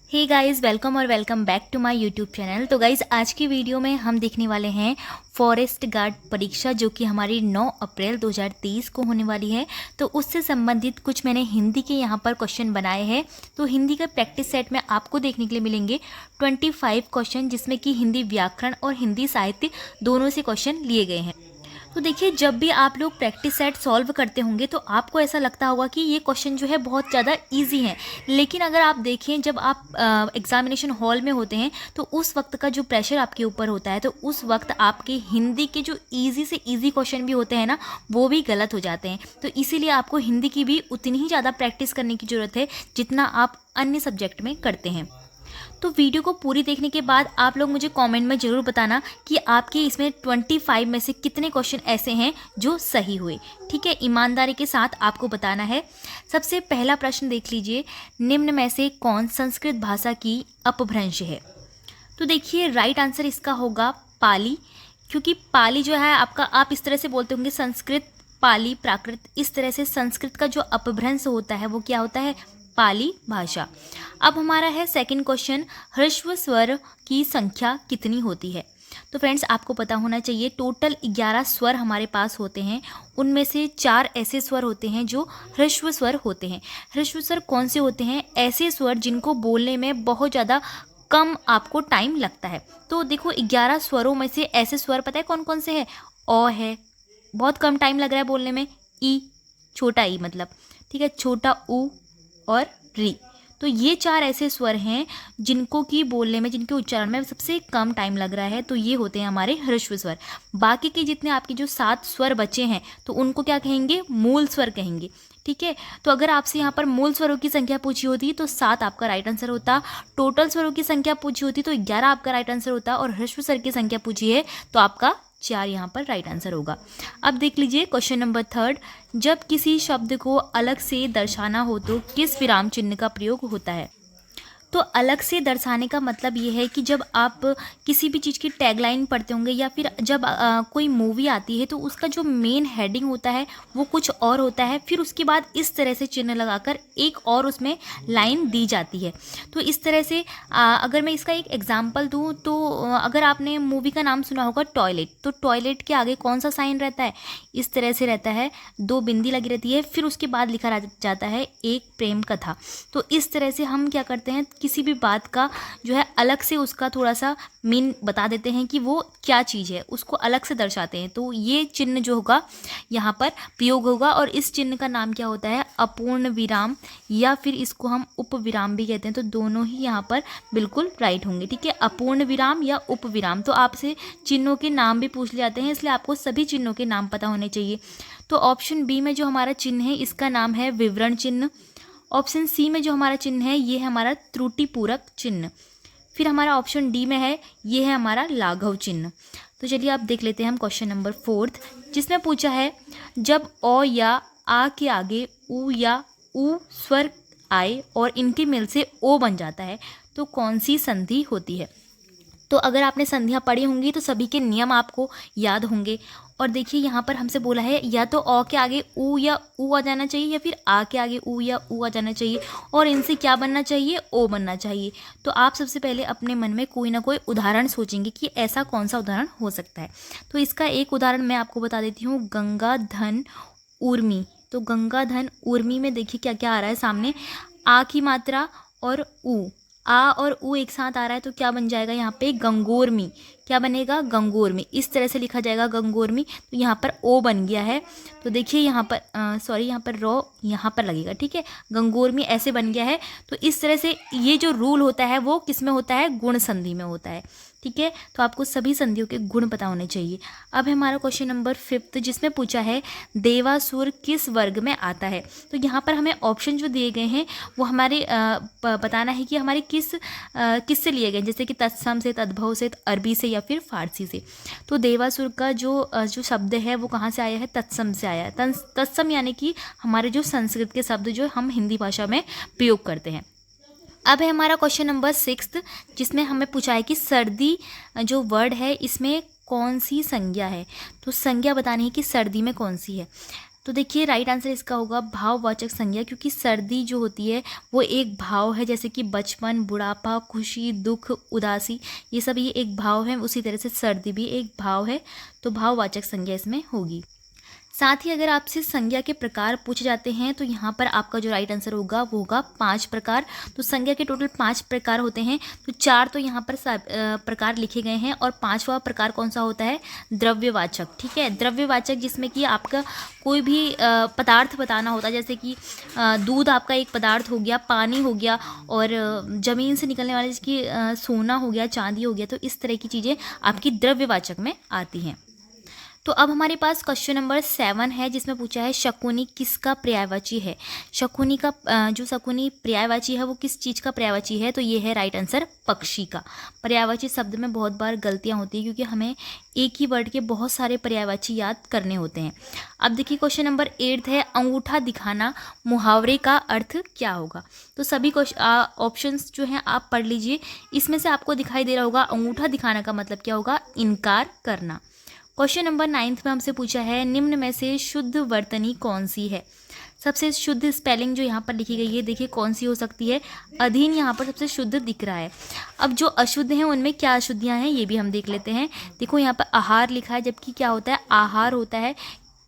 हे guys, welcome और welcome back to my YouTube channel. तो guys, आज की वीडियो में हम देखने वाले हैं फॉरेस्ट गार्ड परीक्षा जो कि हमारी 9 अप्रैल 2023 को होने वाली है। तो उससे संबंधित कुछ मैंने हिंदी के यहाँ पर क्वेश्चन बनाए हैं। तो हिंदी का प्रैक्टिस सेट में आपको देखने के लिए मिलेंगे 25 क्वेश्चन, जिसमें कि हिंदी व्याकरण और हिंदी साहित्य दोनों से क्वेश्चन लिए गए हैं। तो देखिए, जब भी आप लोग प्रैक्टिस सेट सॉल्व करते होंगे तो आपको ऐसा लगता होगा कि ये क्वेश्चन जो है बहुत ज़्यादा इजी हैं। लेकिन अगर आप देखें, जब आप एग्जामिनेशन हॉल में होते हैं तो उस वक्त का जो प्रेशर आपके ऊपर होता है, तो उस वक्त आपके हिंदी के जो इजी से इजी क्वेश्चन भी होते हैं ना, वो भी गलत हो जाते हैं। तो इसीलिए आपको हिंदी की भी उतनी ही ज़्यादा प्रैक्टिस करने की ज़रूरत है जितना आप अन्य सब्जेक्ट में करते हैं। तो वीडियो को पूरी देखने के बाद आप लोग मुझे कमेंट में ज़रूर बताना कि आपके इसमें 25 में से कितने क्वेश्चन ऐसे हैं जो सही हुए। ठीक है, ईमानदारी के साथ आपको बताना है। सबसे पहला प्रश्न देख लीजिए, निम्न में से कौन संस्कृत भाषा की अपभ्रंश है? तो देखिए, राइट आंसर इसका होगा पाली, क्योंकि पाली जो है आपका, आप इस तरह से बोलते होंगे संस्कृत, पाली, प्राकृत, इस तरह से संस्कृत का जो अपभ्रंश होता है वो क्या होता है? पाली भाषा। अब हमारा है सेकंड क्वेश्चन, ह्रस्व स्वर की संख्या कितनी होती है? तो फ्रेंड्स, आपको पता होना चाहिए टोटल 11 स्वर हमारे पास होते हैं। उनमें से 4 ऐसे स्वर होते हैं जो ह्रस्व स्वर होते हैं। ह्रस्व स्वर कौन से होते हैं? ऐसे स्वर जिनको बोलने में बहुत ज़्यादा कम आपको टाइम लगता है। तो देखो, 11 स्वरों में से ऐसे स्वर पता है कौन कौन से हैं? अ है, बहुत कम टाइम लग रहा है बोलने में। ई, छोटा ई मतलब, ठीक है, छोटा ऊ और री। तो ये 4 ऐसे स्वर हैं जिनको कि बोलने में, जिनके उच्चारण में सबसे कम टाइम लग रहा है। तो ये होते हैं हमारे ह्रस्व स्वर। बाकी के जितने आपके जो 7 स्वर बचे हैं तो उनको क्या कहेंगे? मूल स्वर कहेंगे। ठीक है, तो अगर आपसे यहाँ पर मूल स्वरों की संख्या पूछी होती तो 7 आपका राइट आंसर होता। टोटल स्वरों की संख्या पूछी होती तो 11 आपका राइट आंसर होता। और ह्रस्व स्वर की संख्या पूछी है तो आपका 4 यहाँ पर राइट आंसर होगा। अब देख लीजिए क्वेश्चन नंबर 3, जब किसी शब्द को अलग से दर्शाना हो तो किस विराम चिन्ह का प्रयोग होता है? तो अलग से दर्शाने का मतलब ये है कि जब आप किसी भी चीज़ की टैगलाइन पढ़ते होंगे या फिर जब कोई मूवी आती है तो उसका जो मेन हेडिंग होता है वो कुछ और होता है, फिर उसके बाद इस तरह से चिन्ह लगाकर एक और उसमें लाइन दी जाती है। तो इस तरह से अगर मैं इसका एक एग्जांपल दूं तो अगर आपने मूवी का नाम सुना होगा टॉयलेट, तो टॉयलेट के आगे कौन सा साइन रहता है? इस तरह से रहता है, 2 बिंदी लगी रहती है, फिर उसके बाद लिखा जाता है एक प्रेम कथा। तो इस तरह से हम क्या करते हैं, किसी भी बात का जो है अलग से उसका थोड़ा सा मीन बता देते हैं कि वो क्या चीज़ है, उसको अलग से दर्शाते हैं। तो ये चिन्ह जो होगा यहाँ पर प्रयोग होगा, और इस चिन्ह का नाम क्या होता है? अपूर्ण विराम, या फिर इसको हम उपविराम भी कहते हैं। तो दोनों ही यहाँ पर बिल्कुल राइट होंगे। ठीक है, अपूर्ण विराम या उपविराम। तो आपसे चिन्हों के नाम भी पूछ लिए जाते हैं, इसलिए आपको सभी चिन्हों के नाम पता होने चाहिए। तो ऑप्शन बी में जो हमारा चिन्ह है इसका नाम है विवरण चिन्ह। ऑप्शन सी में जो हमारा चिन्ह है ये है हमारा त्रुटिपूरक चिन्ह। फिर हमारा ऑप्शन डी में है, ये है हमारा लाघव चिन्ह। तो चलिए आप देख लेते हैं हम क्वेश्चन नंबर 4, जिसमें पूछा है जब अ या आ के आगे उ या उ स्वर आए और इनके मिल से ओ बन जाता है तो कौन सी संधि होती है? तो अगर आपने संधियाँ पढ़ी होंगी तो सभी के नियम आपको याद होंगे। और देखिए, यहाँ पर हमसे बोला है या तो अ के आगे उ या उ आ जाना चाहिए, या फिर आ के आगे उ या उ आ जाना चाहिए, और इनसे क्या बनना चाहिए? ओ बनना चाहिए। तो आप सबसे पहले अपने मन में कोई ना कोई उदाहरण सोचेंगे कि ऐसा कौन सा उदाहरण हो सकता है। तो इसका एक उदाहरण मैं आपको बता देती हूँ, गंगा धन ऊर्मी। तो गंगा धन ऊर्मी में देखिए क्या क्या आ रहा है सामने, आ की मात्रा और उ, आ और उ एक साथ आ रहा है तो क्या बन जाएगा यहाँ पे? गंगोर्मी। क्या बनेगा? गंगोर्मी। इस तरह से लिखा जाएगा गंगोर्मी। तो यहाँ पर ओ बन गया है। तो देखिए यहाँ पर सॉरी, यहाँ पर रॉ यहाँ पर लगेगा। ठीक है, गंगोर्मी ऐसे बन गया है। तो इस तरह से ये जो रूल होता है वो किस में होता है? गुण संधि में होता है। ठीक है, तो आपको सभी संधियों के गुण पता होने चाहिए। अब है हमारा क्वेश्चन नंबर 5, जिसमें पूछा है देवासुर किस वर्ग में आता है? तो यहाँ पर हमें ऑप्शन जो दिए गए हैं वो हमारे बताना है कि हमारे किस से लिए गए, जैसे कि तत्सम से, तद्भव से, अरबी से, या फिर फारसी से। तो देवासुर का जो शब्द है वो कहाँ से आया है? तत्सम से आया है। तत्सम यानी कि हमारे जो संस्कृत के शब्द जो हम हिंदी भाषा में प्रयोग करते हैं। अब है हमारा क्वेश्चन नंबर 6, जिसमें हमें पूछा है कि सर्दी जो वर्ड है इसमें कौन सी संज्ञा है? तो संज्ञा बतानी है कि सर्दी में कौन सी है। तो देखिए राइट आंसर इसका होगा भाववाचक संज्ञा, क्योंकि सर्दी जो होती है वो एक भाव है, जैसे कि बचपन, बुढ़ापा, खुशी, दुख, उदासी, ये सब ये एक भाव है। उसी तरह से सर्दी भी एक भाव है, तो भाववाचक संज्ञा इसमें होगी। साथ ही अगर आपसे संज्ञा के प्रकार पूछे जाते हैं तो यहाँ पर आपका जो राइट आंसर होगा वो होगा 5 प्रकार। तो संज्ञा के टोटल 5 प्रकार होते हैं, तो 4 तो यहाँ पर प्रकार लिखे गए हैं, और 5वां प्रकार कौन सा होता है, द्रव्यवाचक। ठीक है, द्रव्यवाचक जिसमें कि आपका कोई भी पदार्थ बताना होता है, जैसे कि दूध आपका एक पदार्थ हो गया, पानी हो गया, और ज़मीन से निकलने वाले जिसकी सोना हो गया, चांदी हो गया, तो इस तरह की चीज़ें आपकी द्रव्यवाचक में आती हैं। तो अब हमारे पास क्वेश्चन नंबर 7 है, जिसमें पूछा है शकुनी किसका पर्यायवाची है। शकुनी का जो शकुनी पर्यायवाची है वो किस चीज़ का पर्यायवाची है, तो ये है राइट आंसर पक्षी का। पर्यायवाची शब्द में बहुत बार गलतियां होती है, क्योंकि हमें एक ही वर्ड के बहुत सारे पर्यायवाची याद करने होते हैं। अब देखिए क्वेश्चन नंबर 8 है, अंगूठा दिखाना मुहावरे का अर्थ क्या होगा। तो सभी ऑप्शंस जो हैं आप पढ़ लीजिए, इसमें से आपको दिखाई दे रहा होगा अंगूठा दिखाना का मतलब क्या होगा, इनकार करना। क्वेश्चन नंबर 9 में हमसे पूछा है निम्न में से शुद्ध वर्तनी कौन सी है। सबसे शुद्ध स्पेलिंग जो यहाँ पर लिखी गई है, देखिए कौन सी हो सकती है। अधीन यहाँ पर सबसे शुद्ध दिख रहा है। अब जो अशुद्ध हैं उनमें क्या अशुद्धियाँ हैं ये भी हम देख लेते हैं। देखो यहाँ पर आहार लिखा है, जबकि क्या होता है, आहार होता है,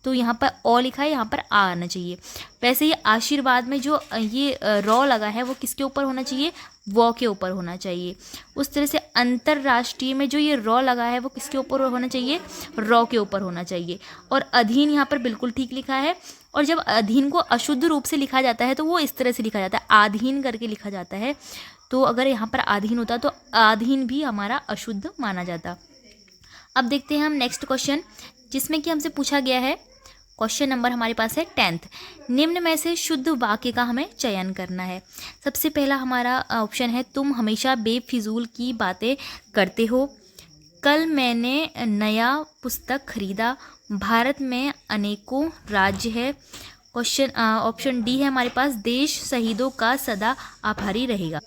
तो यहाँ पर अ लिखा है, यहाँ पर आ आना चाहिए। वैसे ही आशीर्वाद में जो ये रॉ लगा है वो किसके ऊपर होना चाहिए, वॉ के ऊपर होना चाहिए। उस तरह से अंतर्राष्ट्रीय में जो ये रॉ लगा है वो किसके ऊपर होना चाहिए, रॉ के ऊपर होना चाहिए। और अधीन यहाँ पर बिल्कुल ठीक लिखा है। और जब अधीन को अशुद्ध रूप से लिखा जाता है तो वो इस तरह से लिखा जाता है, आधीन करके लिखा जाता है। तो अगर यहाँ पर आधीन होता तो आधीन भी हमारा अशुद्ध माना जाता। अब देखते हैं हम नेक्स्ट क्वेश्चन, जिसमें कि हमसे पूछा गया है, क्वेश्चन नंबर हमारे पास है 10th। निम्न में से शुद्ध वाक्य का हमें चयन करना है। सबसे पहला हमारा ऑप्शन है, तुम हमेशा बेफिजूल की बातें करते हो। कल मैंने नया पुस्तक खरीदा। भारत में अनेकों राज्य है। क्वेश्चन ऑप्शन डी है हमारे पास, देश शहीदों का सदा आभारी रहेगा।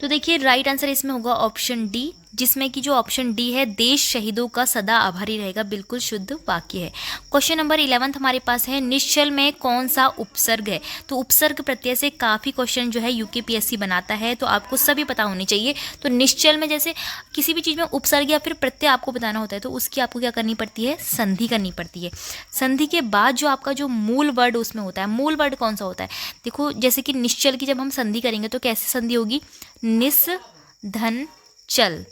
तो देखिए राइट आंसर इसमें होगा ऑप्शन डी, जिसमें कि जो ऑप्शन डी है, देश शहीदों का सदा आभारी रहेगा, बिल्कुल शुद्ध वाक्य है। क्वेश्चन नंबर 11 हमारे पास है, निश्चल में कौन सा उपसर्ग है। तो उपसर्ग प्रत्यय से काफ़ी क्वेश्चन जो है यूकेपीएससी बनाता है, तो आपको सभी पता होनी चाहिए। तो निश्चल में जैसे किसी भी चीज़ में उपसर्ग या फिर प्रत्यय आपको बताना होता है, तो उसकी आपको क्या करनी पड़ती है, संधि करनी पड़ती है। संधि के बाद जो आपका जो मूल वर्ड उसमें होता है, मूल वर्ड कौन सा होता है, देखो जैसे कि निश्चल की जब हम संधि करेंगे तो कैसे संधि होगी, निस धन चल।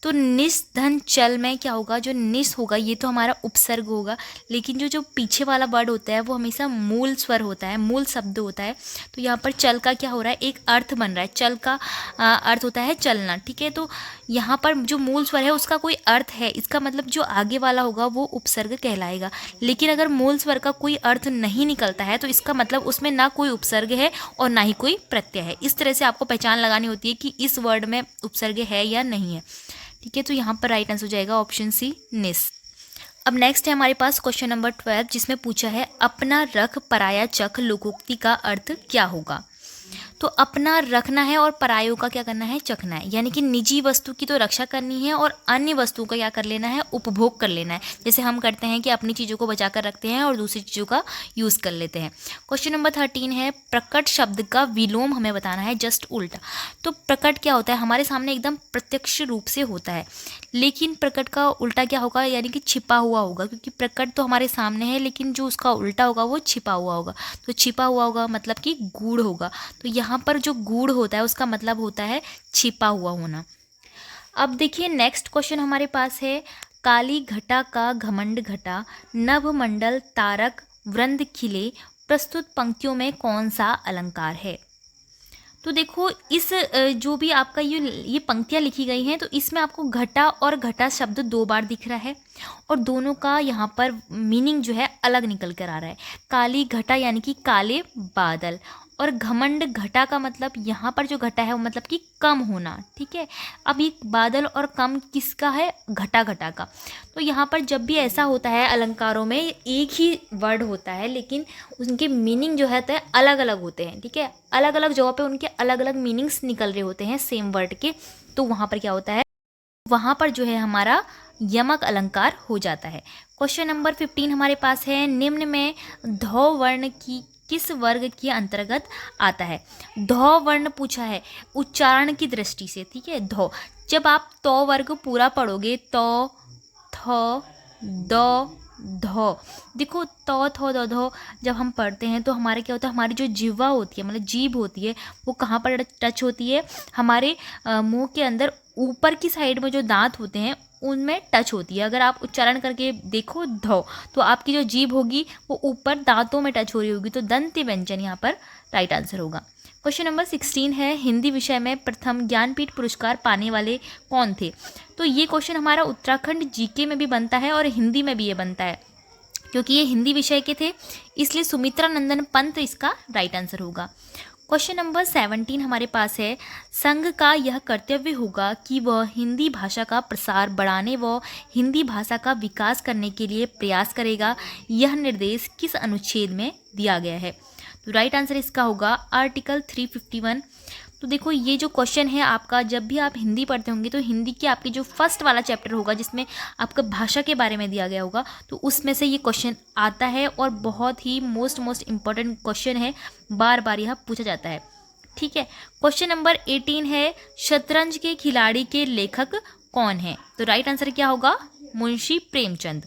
तो निस धन चल में क्या होगा, जो निस होगा ये तो हमारा उपसर्ग होगा, लेकिन जो पीछे वाला वर्ड होता है वो हमेशा मूल स्वर होता है, मूल शब्द होता है। तो यहाँ पर चल का क्या हो रहा है, एक अर्थ बन रहा है। चल का अर्थ होता है चलना, ठीक है। तो यहाँ पर जो मूल स्वर है उसका कोई अर्थ है, इसका मतलब जो आगे वाला होगा वो उपसर्ग कहलाएगा। लेकिन अगर मूल स्वर का कोई अर्थ नहीं निकलता है तो इसका मतलब उसमें ना कोई उपसर्ग है और ना ही कोई प्रत्यय है। इस तरह से आपको पहचान लगानी होती है कि इस वर्ड में उपसर्ग है या नहीं है, ठीक है। तो यहाँ पर राइट आंसर हो जाएगा ऑप्शन सी, निस। अब नेक्स्ट है हमारे पास क्वेश्चन नंबर 12, जिसमें पूछा है, अपना रख पराया चख लोकोक्ति का अर्थ क्या होगा। तो अपना रखना है और परायों का क्या करना है, चखना है। यानी कि निजी वस्तु की तो रक्षा करनी है और अन्य वस्तुओं का क्या कर लेना है, उपभोग कर लेना है। जैसे हम करते हैं कि अपनी चीज़ों को बचा कर रखते हैं और दूसरी चीज़ों का यूज़ कर लेते हैं। क्वेश्चन नंबर 13 है, प्रकट शब्द का विलोम हमें बताना है, जस्ट उल्टा। तो प्रकट क्या होता है, हमारे सामने एकदम प्रत्यक्ष रूप से होता है, लेकिन प्रकट का उल्टा क्या होगा, यानी कि छिपा हुआ होगा। क्योंकि प्रकट तो हमारे सामने है, लेकिन जो उसका उल्टा होगा वो छिपा हुआ होगा। तो छिपा हुआ होगा मतलब कि गूढ़ होगा। तो यहाँ पर जो गूढ़ होता है उसका मतलब होता है छिपा हुआ होना। अब देखिए नेक्स्ट क्वेश्चन हमारे पास है, काली घटा का घमंड घटा, नभ मंडल तारक वृंद खिले, प्रस्तुत पंक्तियों में कौन सा अलंकार है। तो देखो इस जो भी आपका ये पंक्तियाँ लिखी गई हैं, तो इसमें आपको घटा और घटा शब्द 2 बार दिख रहा है और दोनों का यहाँ पर मीनिंग जो है अलग निकल कर आ रहा है। काली घटा यानी कि काले बादल, और घमंड घटा का मतलब यहाँ पर जो घटा है वो मतलब कि कम होना, ठीक है। अब ये बादल और कम किसका है, घटा घटा का। तो यहाँ पर जब भी ऐसा होता है अलंकारों में, एक ही वर्ड होता है लेकिन उनके मीनिंग जो है तो अलग अलग होते हैं, ठीक है। अलग अलग जगह पे उनके अलग अलग मीनिंग्स निकल रहे होते हैं सेम वर्ड के। तो वहाँ पर क्या होता है, वहाँ पर जो है हमारा यमक अलंकार हो जाता है। क्वेश्चन नंबर 15 हमारे पास है, निम्न में धौ वर्ण की किस वर्ग के अंतर्गत आता है। धौ वर्ण पूछा है उच्चारण की दृष्टि से, ठीक है। धौ, जब आप तो वर्ग पूरा पढ़ोगे, तो, थ, दो, धो, देखो तो, थो, दो, धो जब हम पढ़ते हैं तो हमारे क्या होता है, हमारी जो जिह्वा होती है, मतलब जीभ होती है, वो कहाँ पर टच होती है, हमारे मुंह के अंदर ऊपर की साइड में जो दांत होते हैं उनमें टच होती है। अगर आप उच्चारण करके देखो धो, तो आपकी जो जीभ होगी वो ऊपर दांतों में टच हो रही होगी, तो दंत व्यंजन यहाँ पर राइट आंसर होगा। क्वेश्चन नंबर 16 है, हिंदी विषय में प्रथम ज्ञानपीठ पुरस्कार पाने वाले कौन थे। तो ये क्वेश्चन हमारा उत्तराखंड जीके में भी बनता है और हिंदी में भी ये बनता है, क्योंकि ये हिंदी विषय के थे, इसलिए सुमित्रा नंदन पंत इसका राइट आंसर होगा। क्वेश्चन नंबर 17 हमारे पास है, संघ का यह कर्तव्य होगा कि वह हिंदी भाषा का प्रसार बढ़ाने व हिंदी भाषा का विकास करने के लिए प्रयास करेगा। यह निर्देश किस अनुच्छेद में दिया गया है। तो राइट आंसर इसका होगा आर्टिकल 351। तो देखो ये जो क्वेश्चन है आपका, जब भी आप हिंदी पढ़ते होंगे तो हिंदी के आपके जो फर्स्ट वाला चैप्टर होगा जिसमें आपका भाषा के बारे में दिया गया होगा, तो उसमें से ये क्वेश्चन आता है और बहुत ही मोस्ट इम्पॉर्टेंट क्वेश्चन है, बार बार यह पूछा जाता है, ठीक है। क्वेश्चन नंबर 18 है, शतरंज के खिलाड़ी के लेखक कौन है। तो राइट आंसर क्या होगा, मुंशी प्रेमचंद।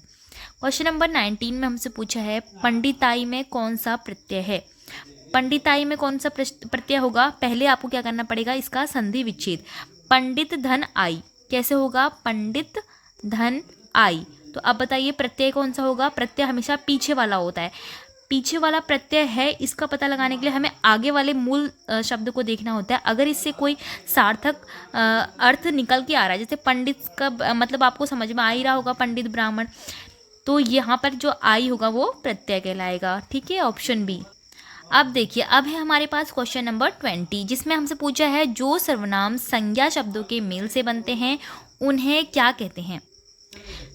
क्वेश्चन नंबर 19 में हमसे पूछा है, पंडिताई में कौन सा प्रत्यय है। पंडिताई में कौन सा प्रत्यय होगा। पहले आपको क्या करना पड़ेगा, इसका संधि विच्छेद। पंडित धन आई कैसे होगा, पंडित धन आई। तो अब बताइए प्रत्यय कौन सा होगा। प्रत्यय हमेशा पीछे वाला होता है, पीछे वाला प्रत्यय है, इसका पता लगाने के लिए हमें आगे वाले मूल शब्द को देखना होता है। अगर इससे कोई सार्थक अर्थ निकल के आ रहा है, जैसे पंडित का मतलब आपको समझ में आ ही रहा होगा, पंडित ब्राह्मण, तो यहाँ पर जो आई होगा वो प्रत्यय कहलाएगा, ठीक है, ऑप्शन बी। अब देखिए, अब है हमारे पास क्वेश्चन नंबर 20, जिसमें हमसे पूछा है, जो सर्वनाम संज्ञा शब्दों के मेल से बनते हैं उन्हें क्या कहते हैं।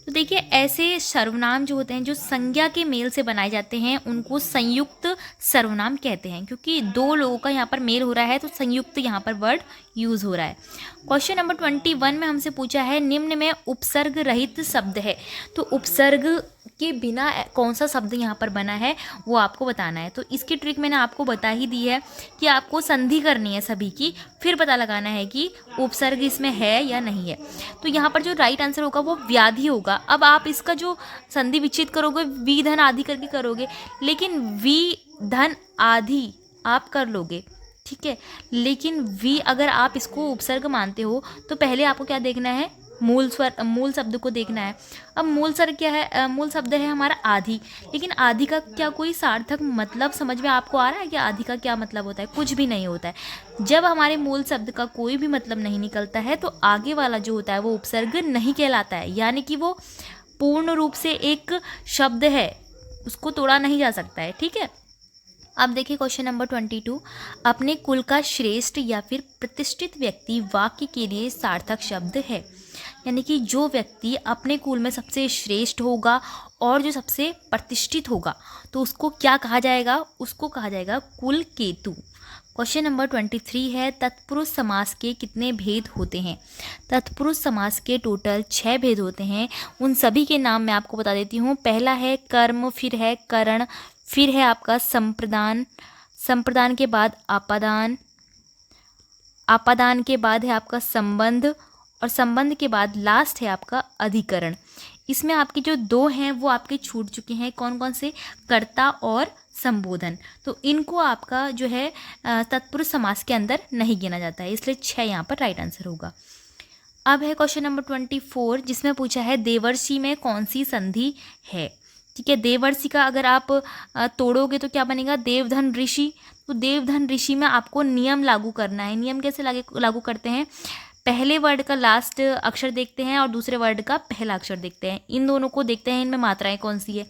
तो देखिए, ऐसे सर्वनाम जो होते हैं जो संज्ञा के मेल से बनाए जाते हैं उनको संयुक्त सर्वनाम कहते हैं, क्योंकि दो लोगों का यहाँ पर मेल हो रहा है तो संयुक्त यहाँ पर वर्ड यूज हो रहा है। क्वेश्चन नंबर 21 में हमसे पूछा है, निम्न में उपसर्ग रहित शब्द है। तो उपसर्ग के बिना कौन सा शब्द यहाँ पर बना है वो आपको बताना है। तो इसकी ट्रिक मैंने आपको बता ही दी है कि आपको संधि करनी है सभी की, फिर पता लगाना है कि उपसर्ग इसमें है या नहीं है। तो यहाँ पर जो राइट आंसर होगा वो व्याधि होगा। अब आप इसका जो संधि विच्छेद करोगे वी धन आदि करके करोगे, लेकिन वी धन आदि आप कर लोगे, ठीक है, लेकिन वी अगर आप इसको उपसर्ग मानते हो तो पहले आपको क्या देखना है, मूल शब्द को देखना है। अब मूल शब्द क्या है, मूल शब्द है हमारा आदि, लेकिन आदि का क्या कोई सार्थक मतलब समझ में आपको आ रहा है कि आदि का क्या मतलब होता है। कुछ भी नहीं होता है। जब हमारे मूल शब्द का कोई भी मतलब नहीं निकलता है तो आगे वाला जो होता है वो उपसर्ग नहीं कहलाता है, यानी कि वो पूर्ण रूप से एक शब्द है, उसको तोड़ा नहीं जा सकता है, ठीक है। अब देखिए क्वेश्चन नंबर 22, अपने कुल का श्रेष्ठ या फिर प्रतिष्ठित व्यक्ति वाक्य के लिए सार्थक शब्द है। यानी कि जो व्यक्ति अपने कुल में सबसे श्रेष्ठ होगा और जो सबसे प्रतिष्ठित होगा तो उसको क्या कहा जाएगा, उसको कहा जाएगा कुल केतु। क्वेश्चन नंबर 23 है, तत्पुरुष समास के कितने भेद होते हैं। तत्पुरुष समास के टोटल 6 भेद होते हैं। उन सभी के नाम मैं आपको बता देती हूँ। पहला है कर्म, फिर है करण, फिर है आपका संप्रदान, संप्रदान के बाद आपादान, आपादान के बाद है आपका संबंध, और संबंध के बाद लास्ट है आपका अधिकरण। इसमें आपके जो 2 हैं वो आपके छूट चुके हैं, कौन कौन से, कर्ता और संबोधन। तो इनको आपका जो है तत्पुरुष समास के अंदर नहीं गिना जाता है, इसलिए 6 यहाँ पर राइट आंसर होगा। अब है क्वेश्चन नंबर 24, जिसमें पूछा है, देवर्षि में कौन सी संधि है। ठीक है, देवर्षि का अगर आप तोड़ोगे तो क्या बनेगा, देवधन ऋषि। तो देवधन ऋषि में आपको नियम लागू करना है। नियम कैसे लागू करते हैं, पहले वर्ड का लास्ट अक्षर देखते हैं और दूसरे वर्ड का पहला अक्षर देखते हैं, इन दोनों को देखते हैं, इनमें मात्राएं कौन सी है।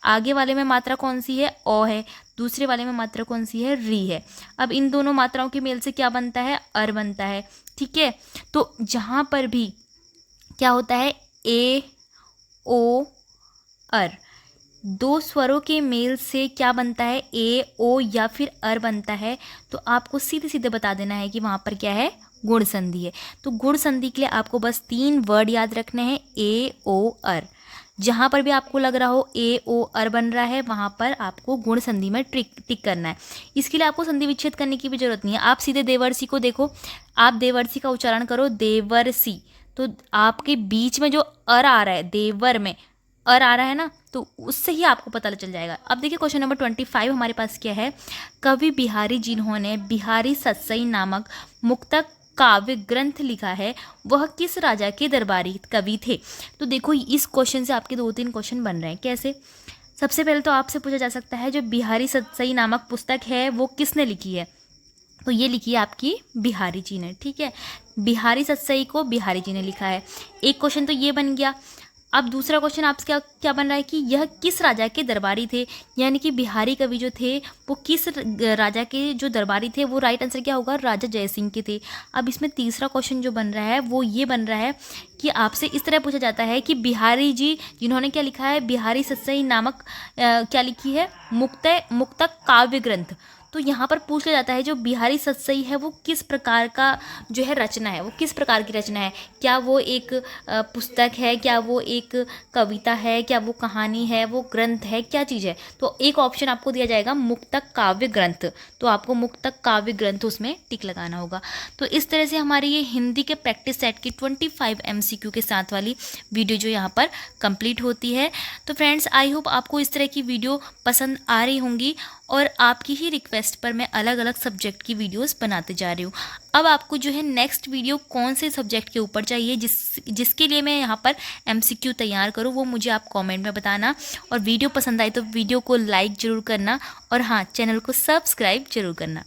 आगे वाले में मात्रा कौन सी है, ओ है, दूसरे वाले में मात्रा कौन सी है, री है। अब इन दोनों मात्राओं के मेल से क्या बनता है, अर बनता है। ठीक है, तो जहाँ पर भी क्या होता है, ए ओ अर, दो स्वरों के मेल से क्या बनता है, ए ओ या फिर अर बनता है, तो आपको सीधे सीधे बता देना है कि वहाँ पर क्या है, गुण संधि है। तो गुण संधि के लिए आपको बस 3 वर्ड याद रखने हैं, ए ओ अर। जहाँ पर भी आपको लग रहा हो ए ओ अर बन रहा है, वहाँ पर आपको गुण संधि में टिक करना है। इसके लिए आपको संधि विच्छेद करने की भी जरूरत नहीं है। आप सीधे देवर्षि को देखो, आप देवर्षि का उच्चारण करो देवर्षि, तो आपके बीच में जो अर आ रहा है, देवर में अर आ रहा है ना, तो उससे ही आपको पता चल जाएगा। अब देखिए क्वेश्चन नंबर 25 हमारे पास क्या है। कवि बिहारी जिन्होंने बिहारी सत्सई नामक मुक्तक काव्य ग्रंथ लिखा है, वह किस राजा के दरबारी कवि थे। तो देखो इस क्वेश्चन से आपके 2-3 क्वेश्चन बन रहे हैं। कैसे? सबसे पहले तो आपसे पूछा जा सकता है जो बिहारी सत्सई नामक पुस्तक है वो किसने लिखी है, तो ये लिखी है आपकी बिहारी जी ने। ठीक है, बिहारी सत्सई को बिहारी जी ने लिखा है। एक क्वेश्चन तो ये बन गया। अब दूसरा क्वेश्चन आपसे क्या क्या बन रहा है कि यह किस राजा के दरबारी थे, यानी कि बिहारी कवि जो थे वो किस राजा के जो दरबारी थे, वो राइट आंसर क्या होगा, राजा जयसिंह के थे। अब इसमें तीसरा क्वेश्चन जो बन रहा है वो ये बन रहा है कि आपसे इस तरह पूछा जाता है कि बिहारी जी जिन्होंने क्या लिखा है, बिहारी सत्सई नामक क्या लिखी है, मुक्तक काव्य ग्रंथ। तो यहाँ पर पूछ लिया जाता है जो बिहारी सत्सई है वो किस प्रकार का जो है रचना है, वो किस प्रकार की रचना है, क्या वो एक पुस्तक है, क्या वो एक कविता है, क्या वो कहानी है, वो ग्रंथ है, क्या चीज़ है। तो एक ऑप्शन आपको दिया जाएगा मुक्तक काव्य ग्रंथ, तो आपको मुक्तक काव्य ग्रंथ उसमें टिक लगाना होगा। तो इस तरह से हमारी ये हिंदी के प्रैक्टिस सेट की 25 MCQ के साथ वाली वीडियो जो यहाँ पर कंप्लीट होती है। तो फ्रेंड्स आई होप आपको इस तरह की वीडियो पसंद आ रही होंगी, और आपकी ही रिक्वेस्ट पर मैं अलग अलग सब्जेक्ट की वीडियोस बनाते जा रही हूँ। अब आपको जो है नेक्स्ट वीडियो कौन से सब्जेक्ट के ऊपर चाहिए, जिसके लिए मैं यहाँ पर MCQ तैयार करूँ, वो मुझे आप कमेंट में बताना। और वीडियो पसंद आए तो वीडियो को लाइक ज़रूर करना, और हाँ, चैनल को सब्सक्राइब जरूर करना।